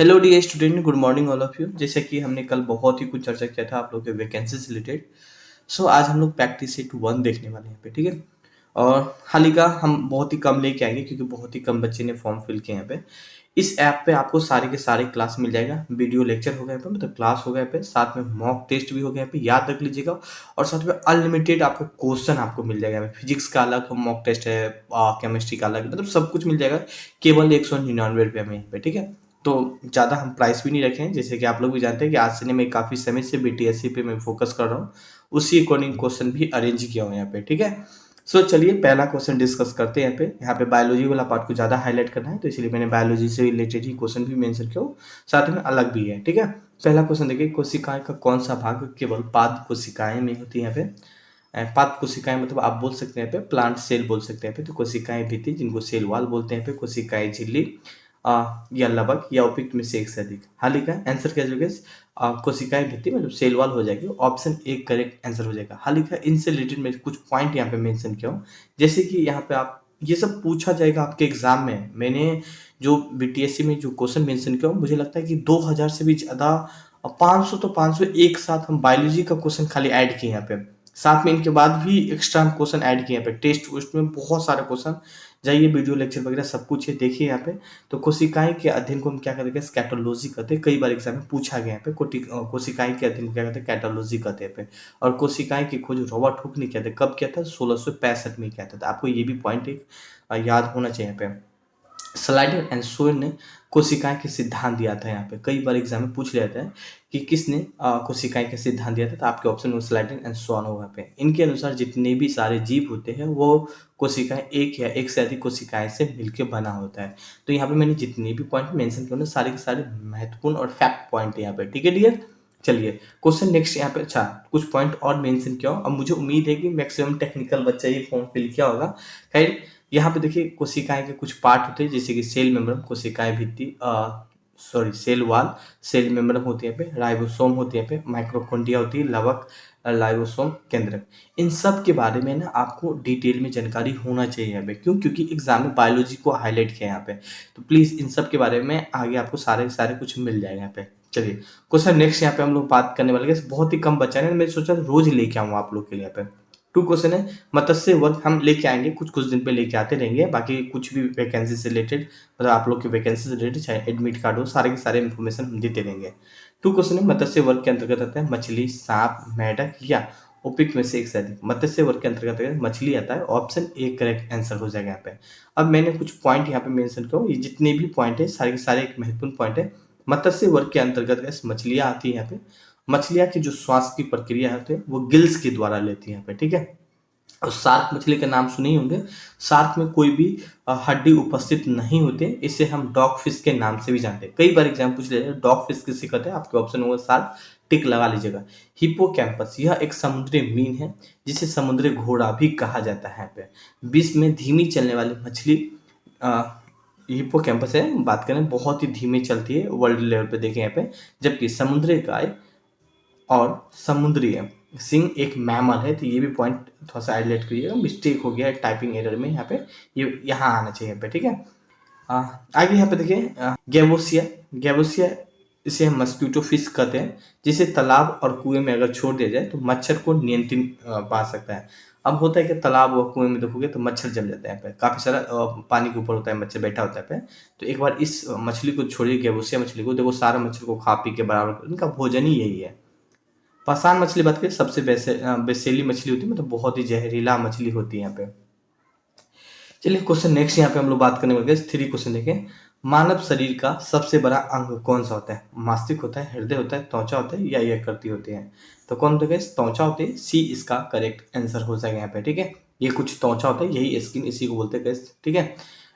Hello dear student, good morning all of you. जैसे कि हमने कल बहुत ही कुछ चर्चा किया था आप लोग के वैकेंसी से रिलेटेड। सो आज हम लोग प्रैक्टिस सेट 1 देखने वाले हैं पे, ठीक है। और हाल ही का हम बहुत ही कम लेके आएंगे क्योंकि बहुत ही कम बच्चे ने फॉर्म फिल किए हैं पे। इस ऐप पे आपको सारे के सारे क्लास मिल जाएगा, वीडियो लेक्चर हो गए पे, मतलब क्लास हो गए पे, साथ में मॉक टेस्ट भी हो गया पे, याद रख लीजिएगा। और साथ में अनलिमिटेड आपको क्वेश्चन आपको मिल जाएगा। फिजिक्स का अलग मॉक टेस्ट है, केमिस्ट्री का अलग, मतलब सब कुछ मिल जाएगा केवल 199 रुपये में यहाँ पे, ठीक है। तो ज़्यादा हम प्राइस भी नहीं रखे हैं। जैसे कि आप लोग भी जानते हैं कि आज से मैं काफ़ी समय से बीटीएससी पे मैं फोकस कर रहा हूँ, उसी अकॉर्डिंग क्वेश्चन भी अरेंज किया हुआ है यहाँ पे, ठीक है। सो चलिए पहला क्वेश्चन डिस्कस करते हैं। यहाँ पे बायोलॉजी वाला पार्ट को ज़्यादा हाईलाइट करना है, तो इसलिए मैंने बायोलॉजी से रिलेटेड ही क्वेश्चन भी मेंशन किया हो, साथ में अलग भी है, ठीक है। पहला क्वेश्चन देखिए, कोशिकाएं का कौन सा भाग केवल पाद कोशिकाएं में होती है यहाँ पे। पाद कोशिकाएं मतलब आप बोल सकते हैं यहाँ पे प्लांट सेल बोल सकते हैं यहाँ पे। तो कोशिकाएं भित्ति जिनको सेल वॉल बोलते हैं यहाँ पे, कोशिकाएं झिल्ली या लवक या उपयुक्त में से एक से अधिक। हाल ही का आंसर क्या होगा, कोशिकाएं भित्ति मतलब सेल वॉल हो जाएगी, ऑप्शन ए करेक्ट आंसर हो जाएगा। हाल ही का इनसे रिलेटेड मैं कुछ पॉइंट यहाँ पे मेंशन किया हूँ, जैसे कि यहाँ पे आप ये सब पूछा जाएगा आपके एग्जाम में। मैंने जो बीटीएससी में जो क्वेश्चन मेंशन किया हूँ, मुझे लगता है कि 2000 से भी ज्यादा, 500 तो 500 एक साथ हम बायोलॉजी का क्वेश्चन खाली ऐड किए यहाँ पे। साथ में इनके बाद भी एक्स्ट्रा क्वेश्चन ऐड किए यहाँ पे, टेस्ट वेस्ट में बहुत सारे क्वेश्चन। जाइए वीडियो लेक्चर वगैरह सब कुछ है, देखिए यहाँ पे। तो कोशिकाएं के अध्ययन को हम क्या कहते हैं, स्कैटोलॉजी कहते हैं। कई बार एग्जाम में पूछा गया है पे, कोशिकाएं के अध्ययन को क्या कहते हैं, कैटोलॉजी कहते हैं पे। और कोशिकाएं की खोज रॉबर्ट हुक ने किया था, कब किया था, 1665 में किया था। आपको ये भी पॉइंट एक याद होना चाहिए पे। स्लाइडर एंड सोयर ने कोशिकाएं के सिद्धांत दिया था। यहाँ पे कई बार एग्जाम में पूछ लिया जाता है कि किसने कोशिकाएं के सिद्धांत दिया था, तो आपके ऑप्शन में स्लाइडर एंड सोन होगा पे। इनके अनुसार जितने भी सारे जीव होते हैं वो कोशिकाएं एक या एक से अधिक कोशिकाएं से मिलकर बना होता है। तो यहाँ पे मैंने जितने भी पॉइंट मेंशन किए सारे के सारे महत्वपूर्ण और फैक्ट पॉइंट है यहाँ पे, ठीक है डियर। चलिए क्वेश्चन नेक्स्ट यहाँ पे। अच्छा, कुछ पॉइंट और मेंशन किया हो। अब मुझे उम्मीद है कि मैक्सिमम टेक्निकल बच्चा ये फॉर्म फिल किया होगा। खैर यहाँ पे देखिए, कोशिकाएं के कुछ पार्ट होते हैं, जैसे कि सेल मेम्ब्रेन, कोशिकाएं भित्ति, sorry cell wall, cell membrane होती है पे, राइबोसोम होती है पे, माइक्रोकोन्डिया होती है, लवक, लाइबोसोम, केंद्रक। इन सब के बारे में ना आपको डिटेल में जानकारी होना चाहिए यहाँ पे। क्यों? क्योंकि एग्जाम में बायोलॉजी को हाईलाइट किया है यहाँ पे। तो प्लीज इन सब के बारे में आगे आपको सारे सारे कुछ मिल जाएगा यहाँ पे। चलिए क्वेश्चन नेक्स्ट यहाँ पे हम लोग बात करने वाले हैं। बहुत ही कम बच्चा है, मैंने सोचा रोज लेके आऊँ आप लोग के लिए यहाँ पे। 2 क्वेश्चन है, मत्स्य वर्ग हम लेके आएंगे, कुछ कुछ दिन पे लेके आते रहेंगे। बाकी कुछ भी वैकेंसी से रिलेटेड, मतलब आप लोग की वैकेंसी से रिलेटेड, चाहे एडमिट कार्ड हो, सारे के सारे इन्फॉर्मेशन हम देते रहेंगे। 2 क्वेश्चन है, मत्स्य वर्ग के अंतर्गत आता है मछली, सांप, मेढक या उपयुक्त में से एक से अधिक। मत्स्य वर्ग के अंतर्गत मछली आता है, ऑप्शन ए करेक्ट आंसर हो जाएगा यहाँ पे। अब मैंने कुछ पॉइंट यहाँ पे मेंशन किया, ये जितने भी पॉइंट है सारे के सारे एक महत्वपूर्ण पॉइंट है। मत्स्य वर्ग के अंतर्गत मछलियां आती है यहाँ पे। मछलियां की जो श्वास की प्रक्रिया होती है वो गिल्स के द्वारा लेती है यहाँ पे, ठीक है। और शार्क मछली के नाम सुने ही होंगे। शार्क में कोई भी हड्डी उपस्थित नहीं होते, इसे हम डॉग फिश के नाम से भी जानते हैं। कई बार एग्जाम पूछ लेते हैं डॉग फिश किसे कहते हैं, आपके ऑप्शन होगा शार्क, टिक लगा लीजिएगा। हिप्पोकैम्पस यह एक समुद्री मीन है जिसे समुद्री घोड़ा भी कहा जाता है यहाँ पे। विश्व में धीमी चलने वाली मछली हिप्पोकैम्पस है, बात करें बहुत ही धीमी चलती है वर्ल्ड लेवल पे देखें यहाँ पे। जबकि समुद्री गाय और समुद्री सिंह एक मैमल है। तो ये भी पॉइंट थोड़ा सा हाईलाइट करिएगा, मिस्टेक हो गया है टाइपिंग एरर में यहाँ पे, ये यहाँ आना चाहिए यहाँ पे, ठीक है। आगे यहाँ पे देखिए, गैवोसिया, गैवोसिया इसे हम मस्क्यूटो फिश कहते हैं, जिसे तालाब और कुएं में अगर छोड़ दिया जाए तो मच्छर को नियंत्रित पा सकता है। अब होता है कि तालाब और कुएं में देखोगे तो मच्छर जम जाता है पे, काफी सारा पानी के ऊपर होता है, मच्छर बैठा होता है पे। तो एक बार इस मछली को छोड़िए, गैवोसिया मछली को, देखो सारा मच्छर को खा पी के बराबर, इनका भोजन ही यही है। पाषाण मछली बात करें, सबसे बेसेली मछली होती है, मतलब बहुत ही जहरीला मछली होती है यहाँ पे। चलिए क्वेश्चन नेक्स्ट यहाँ पे हम लोग बात करने वाले हैं। 3 क्वेश्चन देखें, मानव शरीर का सबसे बड़ा अंग कौन सा होता है? मस्तिष्क होता है, हृदय होता है, त्वचा होता है या यकृत होते हैं? तो कौन होता है? त्वचा होते हैं, सी इसका करेक्ट आंसर हो जाएगा यहाँ पे, ठीक है। ये कुछ त्वचा होता है, यही स्किन, इसी को बोलते हैं, ठीक है।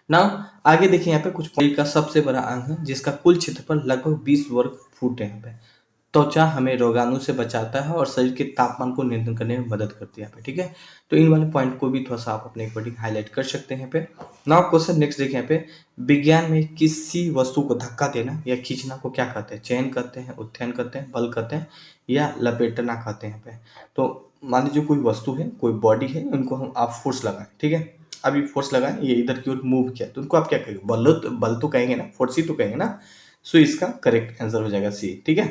नाउ आगे देखिए यहाँ पे कुछ शरीर का सबसे बड़ा अंग है जिसका कुल क्षेत्रफल लगभग 20 वर्ग फुट है यहाँ पे। त्वचा हमें रोगाणु से बचाता है और शरीर के तापमान को नियंत्रण करने में मदद करती है यहाँ पे, ठीक है। तो इन वाले पॉइंट को भी थोड़ा सा आप अपने अकॉर्डिंग हाईलाइट कर सकते हैं यहाँ पे। नाउ क्वेश्चन नेक्स्ट देखिए यहाँ पे, विज्ञान में किसी वस्तु को धक्का देना या खींचना को क्या कहते हैं? चयन कहते हैं, उत्थान कहते हैं, बल कहते हैं या लपेटना कहते हैं यहाँ पे। तो मान लीजिए कोई वस्तु है, कोई बॉडी है, उनको हम आप फोर्स लगाएं, ठीक है। अभी फोर्स लगाएं, ये इधर की ओर मूव किया, तो उनको आप क्या कहेंगे? बल तो कहेंगे ना, फोर्स ही तो कहेंगे ना। सो इसका करेक्ट आंसर हो जाएगा सी। ठीक है,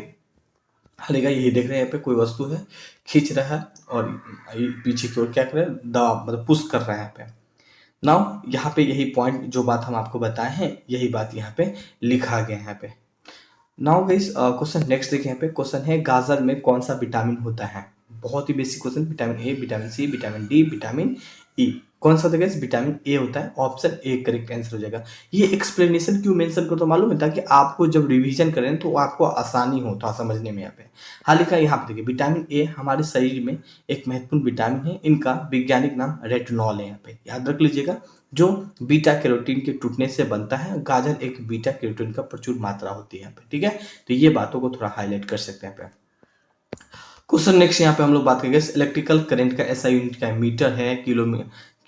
हालेगा यही देख रहे हैं, यहाँ पे कोई वस्तु है, खींच रहा है और ये पीछे की ओर क्या कर रहा है, दबाव मतलब पुश कर रहा है यहाँ पे। नाउ यहाँ पे यही पॉइंट जो बात हम आपको बताए हैं, यही बात यहाँ पे लिखा गया है यहाँ पे। नाउ गाइस क्वेश्चन नेक्स्ट देखिए, यहाँ पे क्वेश्चन है गाजर में कौन सा विटामिन होता है। बहुत ही basic question, vitamin A, vitamin C, vitamin D, vitamin E, कौन सा होता है गाइस, विटामिन ए होता है। ऑप्शन ए करेक्ट आंसर हो जाएगा। ये एक्सप्लेनेशन क्यों मेंशन करता हूं मालूम है, ताकि आपको जब रिवीजन करें तो आपको आसानी हो थोड़ा समझने में। यहाँ पे हाल लिखा है, यहाँ पे देखिए विटामिन ए हमारे शरीर में एक महत्वपूर्ण विटामिन है, इनका वैज्ञानिक नाम रेटिनॉल है। यहाँ पे याद रख लीजिएगा, जो बीटा कैरोटीन के टूटने से बनता है। गाजर एक बीटा कैरोटीन का प्रचुर मात्रा होती है यहाँ पे। ठीक है, तो ये बातों को थोड़ा हाईलाइट कर सकते हैं यहाँ पे। क्वेश्चन नेक्स्ट यहाँ पे हम लोग बात करेंगे इलेक्ट्रिकल करंट का ऐसा यूनिट क्या है, मीटर है,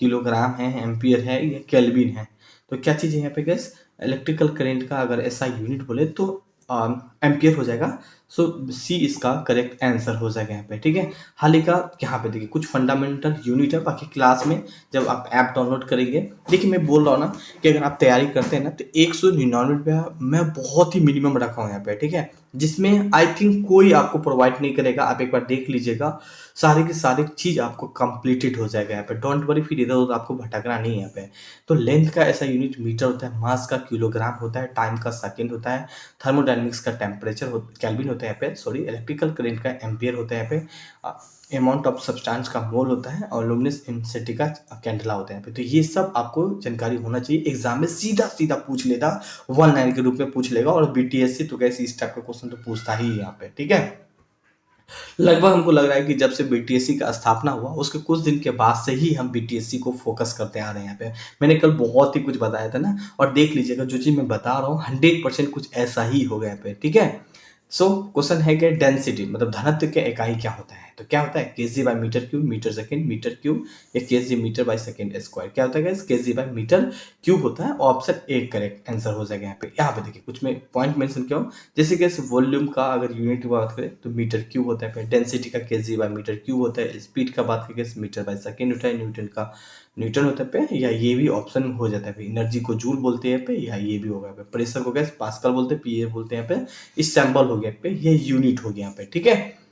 किलोग्राम है, एम्पियर है, या केल्विन है। तो क्या चीज़ है यहाँ पे गैस, इलेक्ट्रिकल करंट का अगर ऐसा यूनिट बोले तो एम्पियर हो जाएगा। सो सी इसका करेक्ट आंसर हो जाएगा यहाँ पे। ठीक है, हाल ही का यहाँ पे देखिए कुछ फंडामेंटल यूनिट है, बाकी क्लास में जब आप ऐप डाउनलोड करेंगे, देखिए मैं बोल रहा हूँ ना कि अगर आप तैयारी करते हैं ना तो 199 मैं बहुत ही मिनिमम रखा हूँ यहाँ पे। ठीक है, जिसमें आई थिंक कोई आपको प्रोवाइड नहीं करेगा, आप एक बार देख लीजिएगा, सारी की सारी चीज़ आपको कंप्लीटेड हो जाएगा यहाँ पे। डोंट वरी, फिर इधर उधर आपको भटकना नहीं है यहाँ पे। तो लेंथ का ऐसा यूनिट मीटर होता है, मास का किलोग्राम होता है, टाइम का सेकंड होता है, थर्मोडायनेमिक्स का टेम्परेचर केल्विन होता है यहाँ पे, सॉरी इलेक्ट्रिकल करंट का एम्पियर होता है यहाँ पे, अमाउंट ऑफ सब्सटेंस का मोल होता है, और लुमिनस इंटेंसिटी का कैंडला होता है यहाँ पे। तो ये सब आपको जानकारी होना चाहिए, एग्जाम में सीधा सीधा पूछ लेगा, 1 लाइन के रूप में पूछ लेगा। और बीटीएससी तो कैसे इस टाइप का क्वेश्चन तो पूछता ही है यहाँ पे। ठीक है, लगभग हमको लग रहा है कि जब से बीटीएससी का स्थापना हुआ उसके कुछ दिन के बाद से ही हम बीटीएससी को फोकस करते आ रहे हैं यहाँ पे। मैंने कल बहुत ही कुछ बताया था ना, और देख लीजिएगा जो चीज़ मैं बता रहा हूँ 100% कुछ ऐसा ही हो गया पे। ठीक है, सो क्वेश्चन है कि डेंसिटी मतलब घनत्व के इकाई क्या होता है। तो क्या होता है, KG by metre cube, metre second, metre cube, या KG metre by second square. क्या होता है guys, KG by metre cube होता है। ऑप्शन ए करेक्ट आंसर हो जाएगा यहाँ पे। यहाँ पे देखिए कुछ में पॉइंट मेंशन किया हूँ, जैसे कि वॉल्यूम का अगर यूनिट की बात करें तो मीटर क्यूब होता है, डेंसिटी का केजी बाय मीटर क्यूब होता है, स्पीड का बात करें मीटर बाय सेकंड होता है, न्यूटन का न्यूटन होता है पे, या ये भी ऑप्शन हो जाता है। एनर्जी को जूल बोलते हैं पे, या ये भी होगा पे। प्रेशर को गैस पास्कल बोलते हैं, पीए बोलते हैं पे। इस सैंबल हो गया पे, ये यूनिट हो गया यहाँ पे। ठीक है,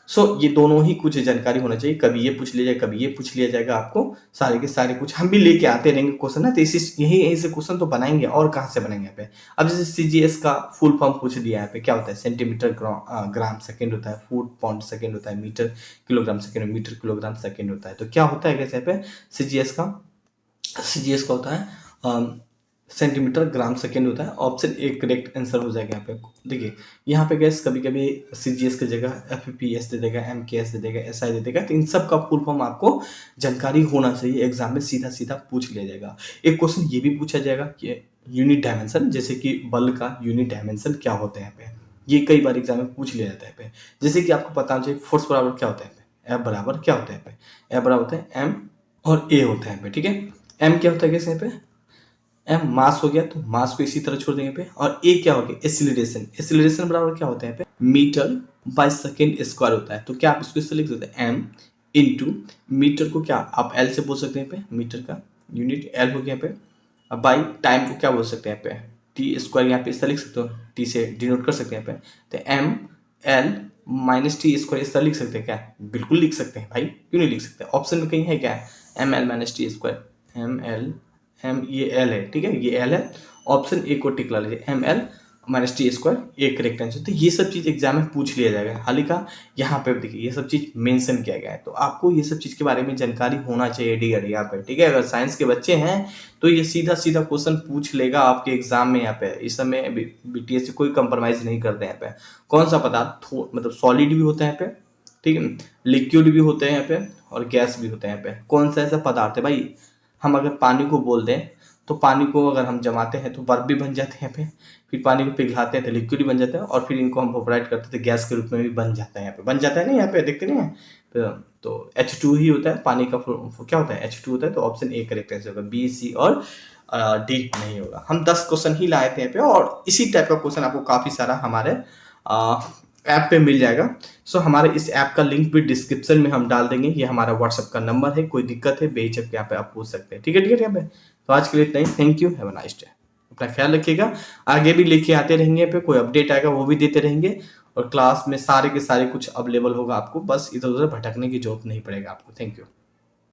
सो ये दोनों ही कुछ जानकारी होना चाहिए, कभी ये पूछ लिया जाए, कभी ये पूछ लिया जाएगा। आपको सारे के सारे कुछ हम भी लेके आते रहेंगे क्वेश्चन ना, तो इसी यही से क्वेश्चन तो बनाएंगे, और कहाँ से बनाएंगे यहाँ पे। अब जैसे सीजीएस का फुल फॉर्म पूछ दिया यहाँ पे, क्या होता है, सेंटीमीटर ग्राम सेकंड होता है, फुट पाउंड सेकंड होता है, metre kilogram second, metre kilogram second होता है। तो क्या होता है कैसे यहाँ पे, सीजीएस का होता है सेंटीमीटर ग्राम सेकेंड होता है। ऑप्शन ए करेक्ट आंसर हो जाएगा यहाँ पे। देखिए यहाँ पे गैस कभी कभी सीजीएस की जगह एफपीएस दे देगा, एमकेएस दे देगा, एसआई दे देगा, तो इन सब का फुल फॉर्म आपको जानकारी होना चाहिए, एग्जाम में सीधा सीधा पूछ लिया जाएगा। एक क्वेश्चन ये भी पूछा जाएगा कि यूनिट डायमेंशन, जैसे कि बल का यूनिट डायमेंशन क्या होता है यहाँ पे, ये कई बार एग्जाम में पूछ लिया जाता है यहाँ पे। जैसे कि आपको पता चाहिए फोर्स बराबर क्या होता है, एफ बराबर क्या होता है यहाँ पे, एफ बराबर होता है एम और ए होता है यहाँ पे। ठीक है, एम क्या होता है कैसे यहाँ पे, एम मास हो गया, तो मास को इसी तरह छोड़ देंगे पे। और ए क्या हो गया, एसिलेरेशन, एसिलेरेशन बराबर क्या होता है यहाँ पे, मीटर बाय सेकेंड स्क्वायर होता है। तो क्या आप इसको इससे लिख सकते हैं, एम इंटू मीटर को क्या आप एल से बोल सकते हैं पे, मीटर का यूनिट एल हो गया यहाँ पे। अब बाई टाइम को क्या बोल सकते हैं यहाँ पे, टी स्क्वायर, यहाँ पे इस तरह लिख सकते हो, टी से डिनोट कर सकते हैं यहाँ पे। तो M L minus T square इस तरह लिख सकते हैं क्या, बिल्कुल लिख सकते हैं भाई, क्यों नहीं लिख सकते। ऑप्शन में कहीं है क्या, M L minus T square, M L M ये एल है। ठीक है, ये एल है, ऑप्शन ए को टिक ला लीजिए, M L minus T square a correct answer. तो ये सब चीज़ एग्जाम में पूछ लिया जाएगा। हाल ही का यहाँ पे देखिए ये सब चीज़ मेंशन किया गया है, तो आपको ये सब चीज़ के बारे में जानकारी होना चाहिए डियर यहाँ पे। ठीक है, अगर साइंस के बच्चे हैं तो ये सीधा सीधा क्वेश्चन पूछ लेगा आपके एग्जाम में यहाँ पे। इस समय बीटीएस से कोई कंप्रोमाइज नहीं करते हैं यहाँ पे। कौन सा पदार्थ मतलब सॉलिड भी होता है यहाँ पे, ठीक है, लिक्विड भी होते हैं यहाँ पे, और गैस भी होता है यहाँ पे। कौन सा ऐसा पदार्थ है भाई, हम अगर पानी को बोल दें तो पानी को अगर हम जमाते हैं तो बर्फ भी बन जाते हैं यहाँ पे, फिर पानी को पिघलाते हैं तो लिक्विड भी बन जाता है, और फिर इनको हम वेपोराइट करते हैं तो गैस के रूप में भी बन जाता है यहाँ पे, बन जाता है ना, यहाँ पे देखते नहीं है। तो H2 ही होता है पानी का, क्या होता है H2 होता है। तो ऑप्शन ए करेक्ट आंसर होगा, बी सी और डी नहीं होगा। हम 10 क्वेश्चन ही लाए थे यहाँ पे, और इसी टाइप का क्वेश्चन आपको काफ़ी सारा हमारे ऐप पे मिल जाएगा। सो हमारे इस ऐप का लिंक भी डिस्क्रिप्शन में हम डाल देंगे, ये हमारा व्हाट्सएप का नंबर है, कोई दिक्कत है बेझिझक यहाँ पे आप पूछ सकते हैं। ठीक है यहाँ पे। तो आज के लिए इतना ही, thank you, have a nice day. अपना ख्याल रखिएगा। आगे भी लेके आते रहेंगे, यहाँ पे कोई अपडेट आएगा वो भी देते रहेंगे, और क्लास में सारे के सारे कुछ अवेलेबल होगा आपको, बस इधर-उधर भटकने की ज़रूरत नहीं पड़ेगा आपको। Thank you.